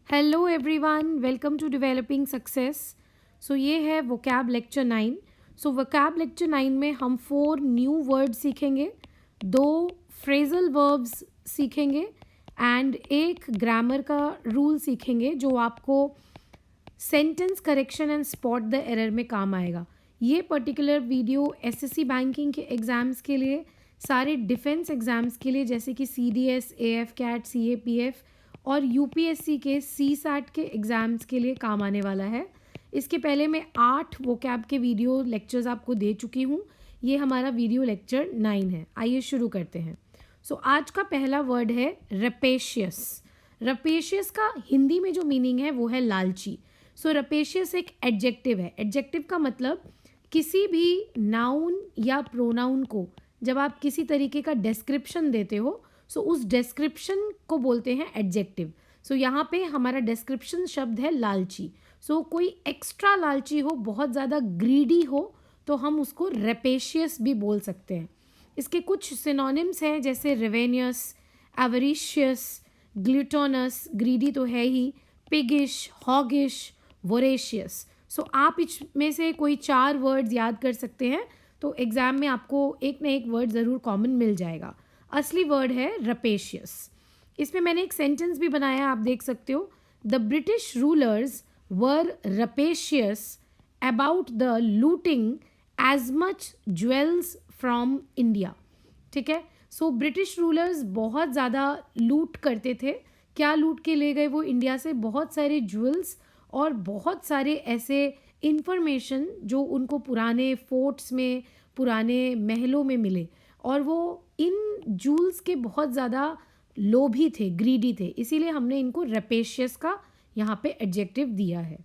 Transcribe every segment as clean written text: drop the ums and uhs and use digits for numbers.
Hello everyone, welcome to developing success. So ये है vocab lecture 9। So vocab lecture 9 में हम 4 न्यू वर्ड सीखेंगे, 2 फ्रेजल वर्ब्स सीखेंगे एंड एक ग्रामर का रूल सीखेंगे जो आपको sentence correction and spot the error में काम आएगा। ये पर्टिकुलर वीडियो एसएससी बैंकिंग के एग्ज़ाम्स के लिए, सारे डिफेंस एग्ज़ाम्स के लिए जैसे कि सीडीएस, एएफ कैट, सीएपीएफ और यूपीएससी के सीसैट के एग्ज़ाम्स के लिए काम आने वाला है। इसके पहले मैं 8 वोकैब के वीडियो लेक्चर्स आपको दे चुकी हूँ। ये हमारा वीडियो लेक्चर 9 है। आइए शुरू करते हैं। आज का पहला वर्ड है रपेशियस। रपेशियस का हिंदी में जो मीनिंग है वो है लालची। रपेशियस एक एडजेक्टिव है। एडजेक्टिव का मतलब किसी भी नाउन या प्रोनाउन को जब आप किसी तरीके का डिस्क्रिप्शन देते हो उस डिस्क्रिप्शन को बोलते हैं एडजेक्टिव। यहाँ पे हमारा डिस्क्रिप्शन शब्द है लालची। कोई एक्स्ट्रा लालची हो, बहुत ज़्यादा ग्रीडी हो तो हम उसको रेपेशियस भी बोल सकते हैं। इसके कुछ सिनोनिम्स हैं जैसे रेवेनियस, एवरिशियस, ग्लूटोनस, ग्रीडी तो है ही, पिगिश, हॉगिश, वोरेशियस। आप इसमें से कोई 4 वर्ड्स याद कर सकते हैं तो एग्ज़ाम में आपको एक ना एक वर्ड ज़रूर कॉमन मिल जाएगा। असली वर्ड है रपेशियस। इसमें मैंने एक सेंटेंस भी बनाया, आप देख सकते हो। The British rulers were rapacious about the looting as much jewels from India. ठीक है, ब्रिटिश रूलर्स बहुत ज़्यादा लूट करते थे। क्या लूट के ले गए वो इंडिया से? बहुत सारे ज्वेल्स और बहुत सारे ऐसे इंफॉर्मेशन जो उनको पुराने फोर्ट्स में, पुराने महलों में मिले, और वो इन जूल्स के बहुत ज़्यादा लोभी थे, ग्रीडी थे, इसीलिए हमने इनको रपेशियस का यहाँ पे एडजेक्टिव दिया है।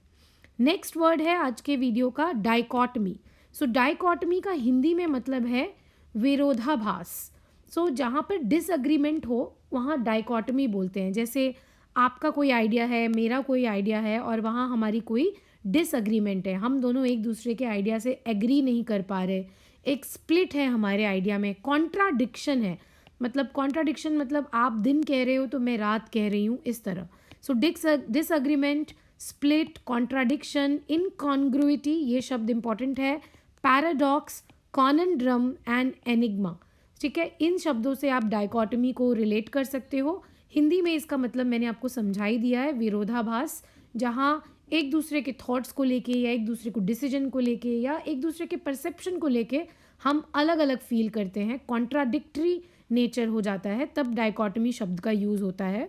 नेक्स्ट वर्ड है आज के वीडियो का डाइकॉटमी। डाइकॉटमी का हिंदी में मतलब है विरोधाभास। जहाँ पर डिसएग्रीमेंट हो वहाँ डाइकॉटमी बोलते हैं। जैसे आपका कोई आइडिया है, मेरा कोई आइडिया है और वहाँ हमारी कोई डिसएग्रीमेंट है, हम दोनों एक दूसरे के आइडिया से एग्री नहीं कर पा रहे, एक स्प्लिट है हमारे आइडिया में, कॉन्ट्राडिक्शन है। कॉन्ट्राडिक्शन मतलब आप दिन कह रहे हो तो मैं रात कह रही हूँ, इस तरह। डिसएग्रीमेंट, स्प्लिट, कॉन्ट्राडिक्शन, इनकॉन्ग्रुइटी, ये शब्द इंपॉर्टेंट है। Paradox, conundrum and enigma. ठीक है, इन शब्दों से आप डाइकॉटमी को रिलेट कर सकते हो। हिंदी में इसका मतलब मैंने आपको समझा ही दिया है, विरोधाभास, जहाँ एक दूसरे के थॉट्स को लेके या एक दूसरे को डिसीजन को लेके या एक दूसरे के परसेप्शन को लेके हम अलग अलग फील करते हैं, कॉन्ट्राडिक्टरी नेचर हो जाता है, तब डाइकॉटमी शब्द का यूज़ होता है।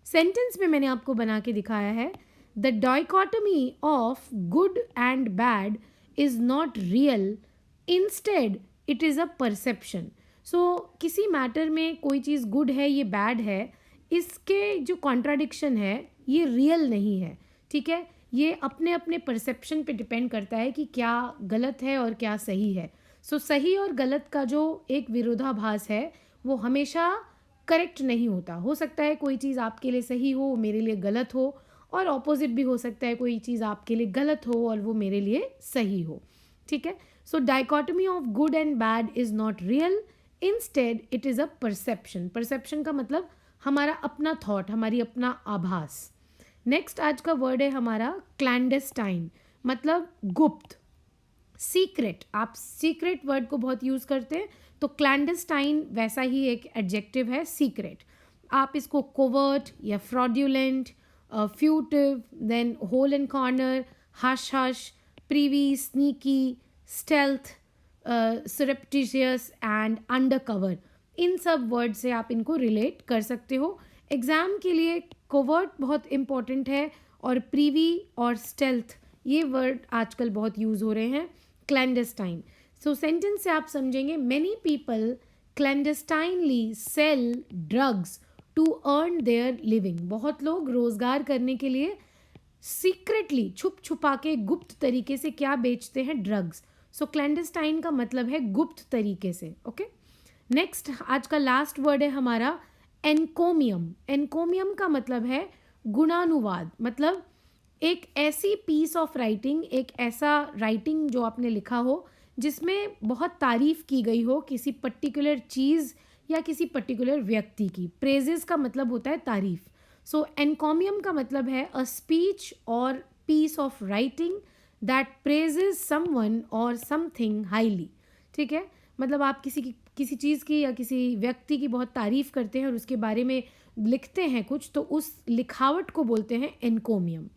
सेंटेंस में मैंने आपको बना के दिखाया है, the dichotomy of good and bad is not real, instead it is a perception. किसी मैटर में कोई चीज़ गुड है, ये बैड है, इसके जो कॉन्ट्राडिक्शन है ये रियल नहीं है। ठीक है, ये अपने अपने परसेप्शन पे डिपेंड करता है कि क्या गलत है और क्या सही है। सही और गलत का जो एक विरोधाभास है वो हमेशा करेक्ट नहीं होता। हो सकता है कोई चीज़ आपके लिए सही हो, मेरे लिए गलत हो, और ऑपोजिट भी हो सकता है, कोई चीज़ आपके लिए गलत हो और वो मेरे लिए सही हो। ठीक है, dichotomy of good and bad is not real, instead it is a perception. Perception का मतलब हमारा अपना थॉट, हमारी अपना आभास। नेक्स्ट आज का वर्ड है हमारा क्लैंडेस्टाइन, मतलब गुप्त, सीक्रेट। आप सीक्रेट वर्ड को बहुत यूज़ करते हैं, तो क्लैंडेस्टाइन वैसा ही एक एडजेक्टिव है, सीक्रेट। आप इसको कोवर्ट या fraudulent, furtive, then hole and corner, hush hush, privy, sneaky, stealth, surreptitious and undercover, इन सब वर्ड से आप इनको रिलेट कर सकते हो। एग्ज़ाम के लिए कोवर्ट बहुत इम्पॉर्टेंट है और प्रीवी और स्टेल्थ ये वर्ड आजकल बहुत यूज़ हो रहे हैं। क्लैंडेस्टाइन, सेंटेंस से आप समझेंगे, many people clandestinely sell drugs to earn their living. बहुत लोग रोज़गार करने के लिए सीक्रेटली, छुप छुपा के, गुप्त तरीके से क्या बेचते हैं? ड्रग्स। क्लैंडेस्टाइन का मतलब है गुप्त तरीके से। ओके, नेक्स्ट आज का लास्ट वर्ड है हमारा एनकोमियम। एनकोमियम का मतलब है गुणानुवाद, मतलब एक ऐसी पीस ऑफ राइटिंग, एक ऐसा राइटिंग जो आपने लिखा हो जिसमें बहुत तारीफ की गई हो किसी पर्टिकुलर चीज़ या किसी पर्टिकुलर व्यक्ति की। प्रेजेस का मतलब होता है तारीफ। सो एनकॉमियम का मतलब है a speech or piece of writing that praises someone or something highly. ठीक है, मतलब आप किसी चीज़ की या किसी व्यक्ति की बहुत तारीफ करते हैं और उसके बारे में लिखते हैं कुछ, तो उस लिखावट को बोलते हैं एनकोमियम।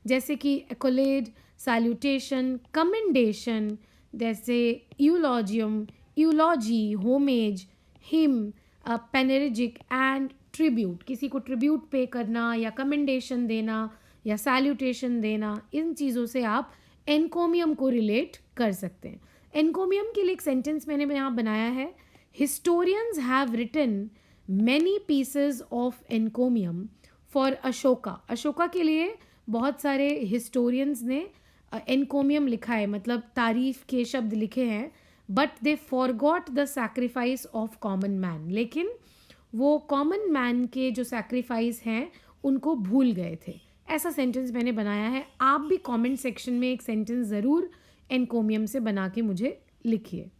जैसे कि एक्कोलेड, सैल्यूटेशन, कमेंडेशन, जैसे यूलॉजियम, यूलॉजी, होमेज, हिम, पेनेरिजिक एंड ट्रिब्यूट। किसी को ट्रिब्यूट पे करना या कमेंडेशन देना या सैल्यूटेशन देना, इन चीज़ों से आप एनकोमियम को रिलेट कर सकते हैं। एनकोमियम के लिए एक सेंटेंस मैंने यहाँ बनाया है, historians have written many pieces of encomium for Ashoka. Ashoka के लिए बहुत सारे हिस्टोरियंस ने एनकोमियम लिखा है, मतलब तारीफ के शब्द लिखे हैं, but they forgot the sacrifice of common man. लेकिन वो कॉमन मैन के जो सैक्रिफाइस हैं उनको भूल गए थे। ऐसा सेंटेंस मैंने बनाया है। आप भी कमेंट सेक्शन में एक सेंटेंस ज़रूर एनकोमियम से बना के मुझे लिखिए।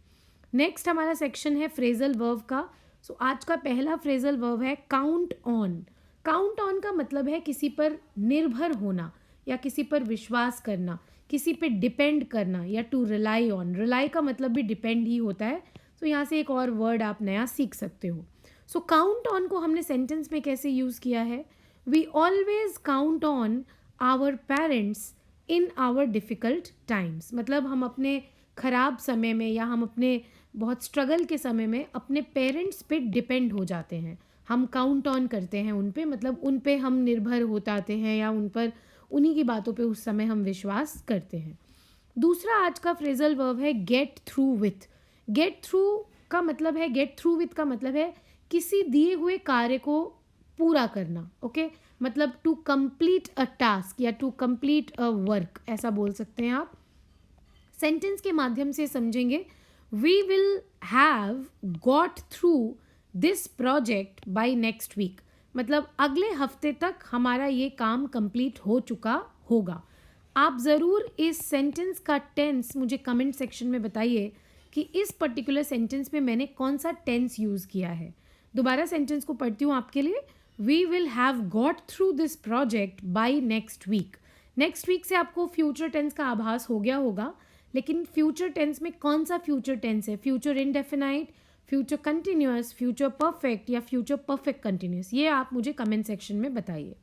नेक्स्ट हमारा सेक्शन है फ्रेजल वर्ब का। सो आज का पहला फ्रेजल वर्ब है काउंट ऑन। काउंट ऑन का मतलब है किसी पर निर्भर होना या किसी पर विश्वास करना, किसी पे डिपेंड करना, या टू रिलाई ऑन। रिलाई का मतलब भी डिपेंड ही होता है। तो यहाँ से एक और वर्ड आप नया सीख सकते हो। सो काउंट ऑन को हमने सेंटेंस में कैसे यूज़ किया है, we always count on our parents in our difficult times. मतलब हम अपने ख़राब समय में या हम अपने बहुत स्ट्रगल के समय में अपने पेरेंट्स पे डिपेंड हो जाते हैं, हम काउंट ऑन करते हैं उन पे, मतलब उन पे हम निर्भर होते हैं या उन पर, उन्हीं की बातों पे उस समय हम विश्वास करते हैं। दूसरा आज का फ्रेजल वर्ब है get through with. Get through का मतलब है, गेट थ्रू विथ का मतलब है किसी दिए हुए कार्य को पूरा करना। ओके, मतलब टू कंप्लीट अ टास्क या टू कंप्लीट अ वर्क, ऐसा बोल सकते हैं आप। सेंटेंस के माध्यम से समझेंगे, we will have got through this project by next week. मतलब अगले हफ्ते तक हमारा ये काम कंप्लीट हो चुका होगा। आप ज़रूर इस सेंटेंस का टेंस मुझे कमेंट सेक्शन में बताइए कि इस पर्टिकुलर सेंटेंस में मैंने कौन सा टेंस यूज़ किया है। दोबारा सेंटेंस को पढ़ती हूँ आपके लिए, we will have got through this project by next week. Next week से आपको फ्यूचर टेंस का आभास हो गया होगा, लेकिन फ्यूचर टेंस में कौन सा फ्यूचर टेंस है, future indefinite, future continuous, future perfect या फ्यूचर परफेक्ट कंटिन्यूअस, ये आप मुझे कमेंट सेक्शन में बताइए।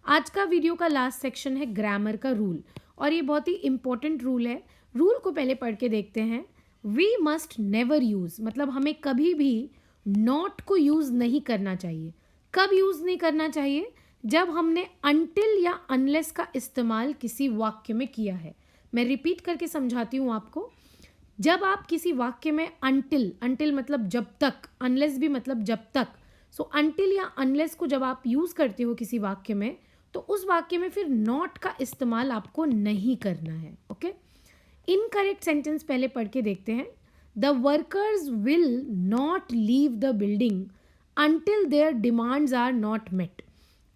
आज का वीडियो का लास्ट सेक्शन है ग्रामर का रूल, और ये बहुत ही इंपॉर्टेंट रूल है। रूल को पहले पढ़ के देखते हैं। वी मस्ट नेवर यूज़, मतलब हमें कभी भी नॉट को यूज़ नहीं करना चाहिए। कब यूज़ नहीं करना चाहिए, जब हमने अनटिल या अनलेस का इस्तेमाल किसी वाक्य में किया है। मैं रिपीट करके समझाती हूँ आपको। जब आप किसी वाक्य में अनटिल मतलब जब तक, अनलेस भी मतलब जब तक, सो अनटिल या अनलेस को जब आप यूज़ करते हो किसी वाक्य में, तो उस वाक्य में फिर नॉट का इस्तेमाल आपको नहीं करना है। ओके, इनकरेक्ट सेंटेंस पहले पढ़ के देखते हैं। The workers will not leave the building until their demands are not met.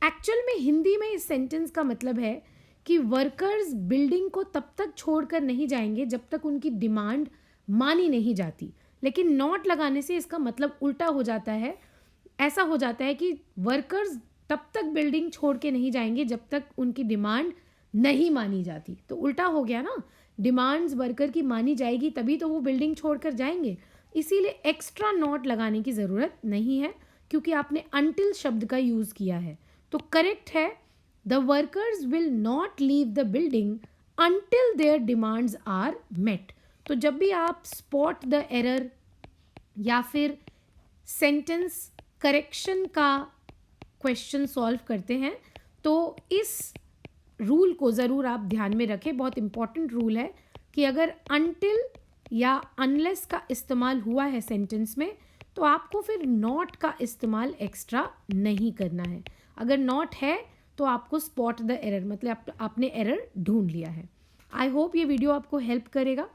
Actual में हिंदी में इस सेंटेंस का मतलब है कि वर्कर्स बिल्डिंग को तब तक छोड़कर नहीं जाएंगे जब तक उनकी डिमांड मानी नहीं जाती, लेकिन नॉट लगाने से इसका मतलब उल्टा हो जाता है। ऐसा हो जाता है कि वर्कर्स तब तक बिल्डिंग छोड़ के नहीं जाएंगे जब तक उनकी डिमांड नहीं मानी जाती। तो उल्टा हो गया ना, डिमांड्स वर्कर की मानी जाएगी तभी तो वो बिल्डिंग छोड़कर जाएंगे। इसीलिए एक्स्ट्रा नॉट लगाने की ज़रूरत नहीं है, क्योंकि आपने अनटिल शब्द का यूज़ किया है। तो करेक्ट है, the workers will not leave the building until their demands are met. तो जब भी आप स्पॉट द एरर या फिर सेंटेंस करेक्शन का क्वेश्चन सॉल्व करते हैं, तो इस रूल को ज़रूर आप ध्यान में रखें। बहुत इंपॉर्टेंट रूल है कि अगर अनटिल या अनलेस का इस्तेमाल हुआ है सेंटेंस में, तो आपको फिर नॉट का इस्तेमाल एक्स्ट्रा नहीं करना है। अगर नॉट है तो आपको स्पॉट द एरर, मतलब आपने एरर ढूंढ लिया है। आई होप ये वीडियो आपको हेल्प करेगा।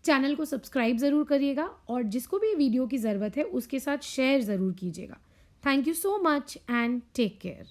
चैनल को सब्सक्राइब ज़रूर करिएगा, और जिसको भी वीडियो की ज़रूरत है उसके साथ शेयर ज़रूर कीजिएगा। Thank you so much and take care.